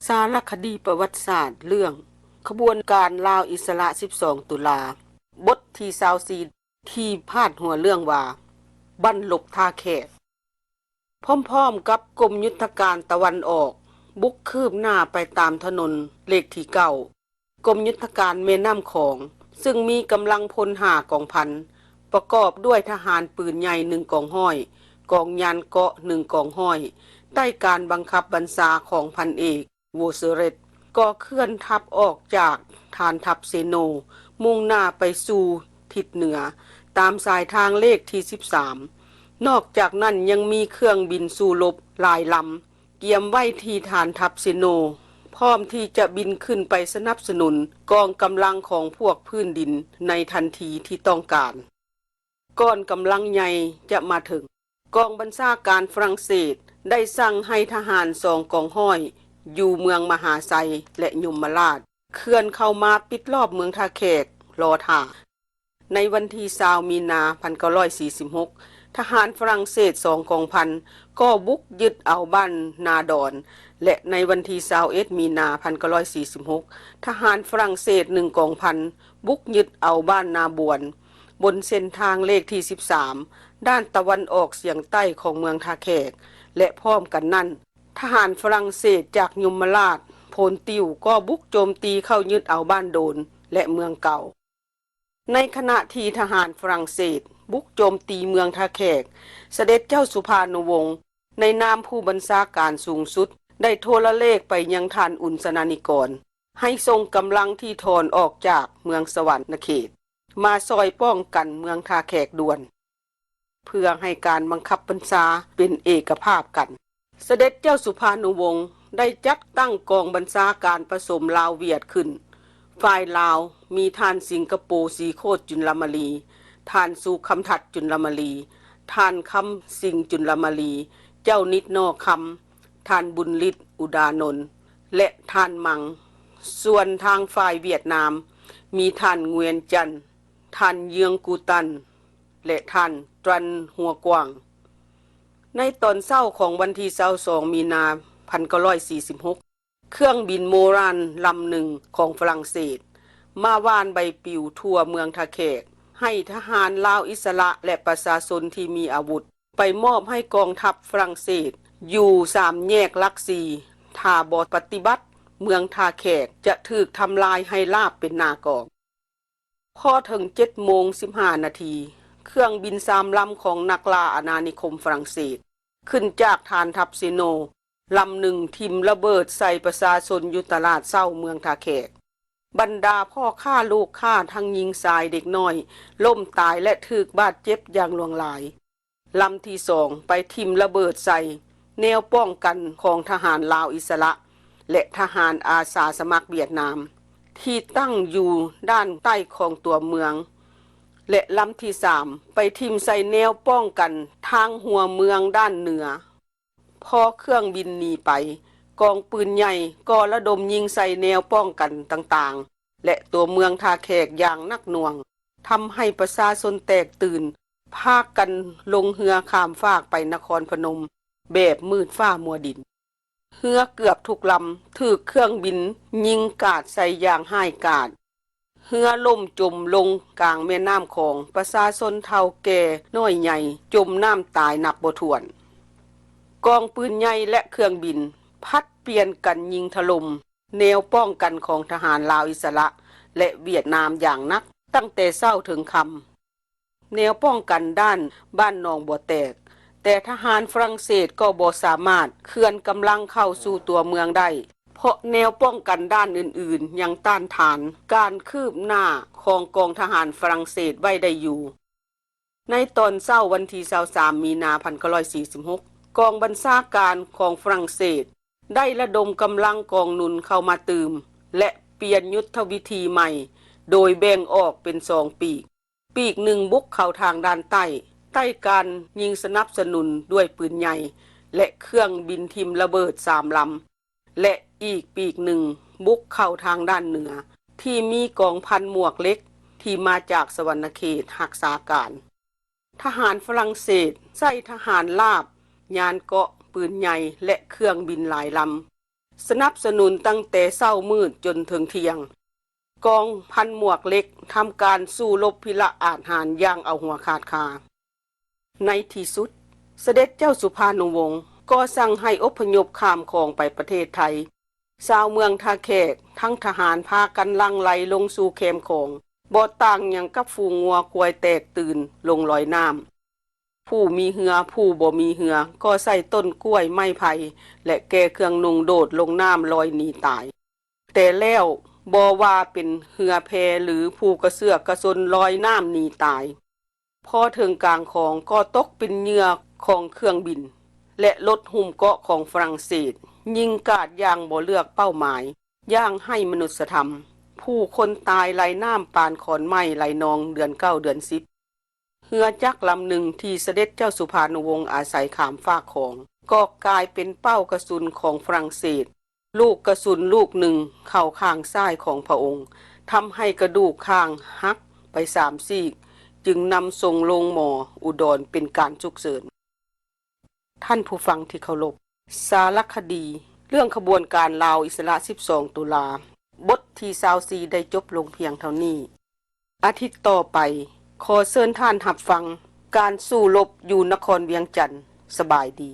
สารคดีประวัติศาสตร์เรื่องขบวนการลาวอิสระ12ตุลาบทที่24ที่พาดหัวเรื่องว่าบั้นหลบท่าแขกพร้อมๆกับกรมยุทธการตะวันออกบุกคืบหน้าไปตามถนนเลขที่9กรมยุทธการแม่น้ำของซึ่งมีกำลังพล5 กองพันประกอบด้วยทหารปืนใหญ่1 กองห้อยกองยานเกาะ1 กองห้อยใต้การบังคับบัญชาของพันเอกโวเซเรตก็เคลื่อนทัพออกจากฐานทัพเซโนมุ่งหน้าไปสู่ทิศเหนือตามสายทางเลขที่13นอกจากนั้นยังมีเครื่องบินสู้รบหลายลำเกียมไว้ที่ฐานทัพเซโนพร้อมที่จะบินขึ้นไปสนับสนุนกองกำลังของพวกพื้นดินในทันทีที่ต้องการก่อนกำลังใหญ่จะมาถึงกองบัญชาการฝรั่งเศสได้สั่งให้ทหาร2 กองห้อยอยู่เมืองมหาไซและยมราชเคลื่อนเข้ามาปิดรอบเมืองท่าแขกรอท่าในวันที่20มีนา1946ทหารฝรั่งเศส2 กองพันก็บุกยึดเอาบ้านนาดอนและในวันที่21มีนา1946ทหารฝรั่งเศส1 กองพันบุกยึดเอาบ้านนาบวนบนเส้นทางเลขที่13ด้านตะวันออกเฉียงใต้ของเมืองท่าแขกและพร้อมกันนั้นทหารฝรั่งเศสจากยมราชโพนติวก็บุกโจมตีเข้ายึดเอาบ้านโดนและเมืองเก่าในขณะที่ทหารฝรั่งเศสบุกโจมตีเมืองท่าแขกเสด็จเจ้าสุภานุวงศ์ในนามผู้บัญชาการสูงสุดได้โทรเลขไปยังท่านอุนสนานิกรให้ส่งกำลังที่ถอนออกจากเมืองสวรรณเขตมาซอยป้องกันเมืองท่าแขกด่วนเพื่อให้การบังคับบัญชาเป็นเอกภาพกันเสด็จเจ้าสุภานุวงศ์ได้จัดตั้งกองบัญชาการผสมลาวเวียดขึ้นฝ่ายลาวมีท่านสิงคโปร์สีโคตรจุลมลีท่านสุคำทัดจุลมลีท่านคำสิงจุลมลีเจ้านิดนอคำท่านบุญฤทธิ์อุดานนท์และท่านมังส่วนทางฝ่ายเวียดนามมีท่านเงวียนจันทร์ท่านเยืองกูตันและท่านตรันหัวกว้างในตอนเช้าของวันที่22มีนา1946เครื่องบินโมรันลำหนึ่งของฝรั่งเศสมาว่านใบปลิวทั่วเมืองท่าแขกให้ทหารลาวอิสระและประชาชนที่มีอาวุธไปมอบให้กองทัพฝรั่งเศสอยู่3 แยกหลัก4ถ้าบ่ปฏิบัติเมืองท่าแขกจะถูกทำลายให้ราบเป็นหน้ากองพอถึง7:15 นาทีเครื่องบิน3 ลำของนักล่าอาณานิคมฝรั่งเศสขึ้นจากฐานทัพเซโนลำหนึ่งทิ่มระเบิดใส่ประชาชนอยู่ตลาดเช้าเมืองท่าแขกบรรดาพ่อค้าลูกค้าทั้งหญิงชายเด็กน้อยล้มตายและถูกบาดเจ็บอย่างหลวงหลายลำที่2ไปทิ่มระเบิดใส่แนวป้องกันของทหารลาวอิสระและทหารอาสาสมัครเวียดนามที่ตั้งอยู่ด้านใต้ของตัวเมืองและลำที่3ไปทิ่มใส่แนวป้องกันทางหัวเมืองด้านเหนือพอเครื่องบินหนีไปกองปืนใหญ่ก็ระดมยิงใส่แนวป้องกันต่างๆและตัวเมืองท่าแขกอย่างหนักหน่วงทำให้ประชาชนแตกตื่นพากันลงเรือข้ามฟากไปนครพนมแบบมืดฟ้ามัวดินเรือเกือบทุกลำถูกเครื่องบินยิงกาดใส่อย่างห้ายกาดเรือล่มจมลงกลางแม่น้ำของประชาชนเฒ่าแก่น้อยใหญ่จมน้ำตายนับบ่ถ้วนกองปืนใหญ่และเครื่องบินพัดเปลี่ยนกันยิงถล่มแนวป้องกันของทหารลาวอิสระและเวียดนามอย่างนักตั้งแต่เช้าถึงค่ำแนวป้องกันด้านบ้านหนองบัวแตกแต่ทหารฝรั่งเศสก็บ่สามารถเคลื่อนกำลังเข้าสู่ตัวเมืองได้เพราะแนวป้องกันด้านอื่นๆยังต้านทานการคืบหน้าของกองทหารฝรั่งเศสไว้ได้อยู่ในตอนเช้าวันที่23มีนา1946กองบัญชาการของฝรั่งเศสได้ระดมกำลังกองหนุนเข้ามาตืมและเปลี่ยนยุทธวิธีใหม่โดยแบ่งออกเป็น2 ปีกหนึ่งบุกเข้าทางด้านใต้การยิงสนับสนุนด้วยปืนใหญ่และเครื่องบินทิ่มระเบิด3 ลำและอีกปีกหนึ่งบุกเข้าทางด้านเหนือที่มีกองพันหมวกเล็กที่มาจากสวรรณเขตรักษาการทหารฝรั่งเศสใช้ทหารลาบยานเกาะปืนใหญ่และเครื่องบินหลายล สนับสนุนตั้งแต่เช้ามืดจนถึงเที่ยงกองพันหมวกเล็กทำการสู้รบพิละอาจหารอย่างเอาหัวขาดคาในที่สุดเสด็จเจ้าสุภานุวงศ์ก็สั่งให้อพยพข้ามคลองไปประเทศไทยชาวเมืองท่าแขกทั้งทหารพากันลังไหลลงสู่แคมป์ของบ่ต่างหยังกับฝูงงัวควายแตกตื่นลงลอยน้ำผู้มีเหือผู้บ่มีเหือก็ใส่ต้นกล้วยไม้ไผ่และแก่เครื่องนุ่งโดดลงน้ำลอยหนีตายแต่แล้วบ่ว่าเป็นเหือแพหรือผู้กระเสือกกระสนลอยน้ำหนีตายพอถึงกลางของก็ตกเป็นเหยื่อของเครื่องบินและรถหุ้มเกาะของฝรั่งเศสยิงกาดอย่างบ่เลือกเป้าหมายย่างให้มนุษยธรรมผู้คนตายไหลน้ำปานขอนไม้ไหลนองเดือน9เดือน10เรือจักรลำหนึ่งที่เสด็จเจ้าสุภานุวงศ์อาศัยขามฟากของก็กลายเป็นเป้ากระสุนของฝรั่งเศสลูกกระสุนลูกหนึ่งเข้าข้างซ้ายของพระองค์ทำให้กระดูกข้างหักไป3 ซีกจึงนำส่งโรงหมออุดรเป็นการฉุกเฉินท่านผู้ฟังที่เคารพสารคดีเรื่องขบวนการลาวอิสระ12ตุลาบทที่24ได้จบลงเพียงเท่านี้อาทิตย์ต่อไปขอเชิญท่านรับฟังการสู้รบอยู่นครเวียงจันทน์สบายดี